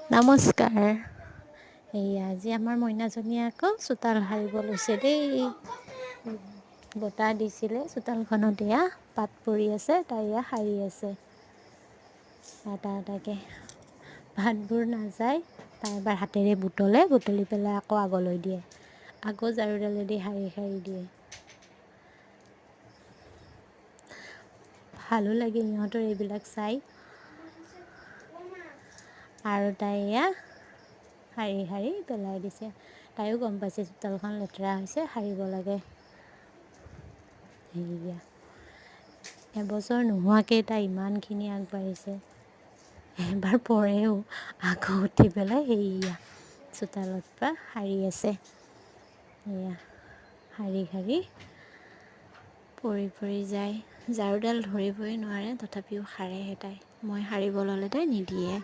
নমস্কাৰ। এইয়া আজি আমাৰ মইনাজনীয়ে আকৌ চোতাল সাৰিব লৈছে দেই। বতাহ দিছিলে চোতালখনত এয়া পাত পৰি আছে তাই এয়া সাৰি আছে। এটা এটাকে ভাতবোৰ নাযায় তাই এবাৰ হাতেৰে বুটলি পেলাই আকৌ আগলৈ দিয়ে। আকৌ ঝাৰুডালেদি শাৰী শাৰী দিয়ে। ভালো লাগে ইহঁতৰ এইবিলাক চাই। আৰু তাই এয়া শাৰী শাৰী পেলাই দিছে। তাইও গম পাইছে চোতালখন লেতেৰা হৈছে সাৰিব লাগে। সেয়া এবছৰ নোহোৱাকেই তাই ইমানখিনি আগবাঢ়িছে। এবাৰ পৰেও আকৌ উঠি পেলাই সেইয়া চোতালত পৰা সাৰি আছে। এয়া শাৰী শাৰী পৰি যায়। ঝাৰুডাল ধৰিবই নোৱাৰে তথাপিও সাৰেহে তাই। মই সাৰিব ল'লে তাই নিদিয়ে।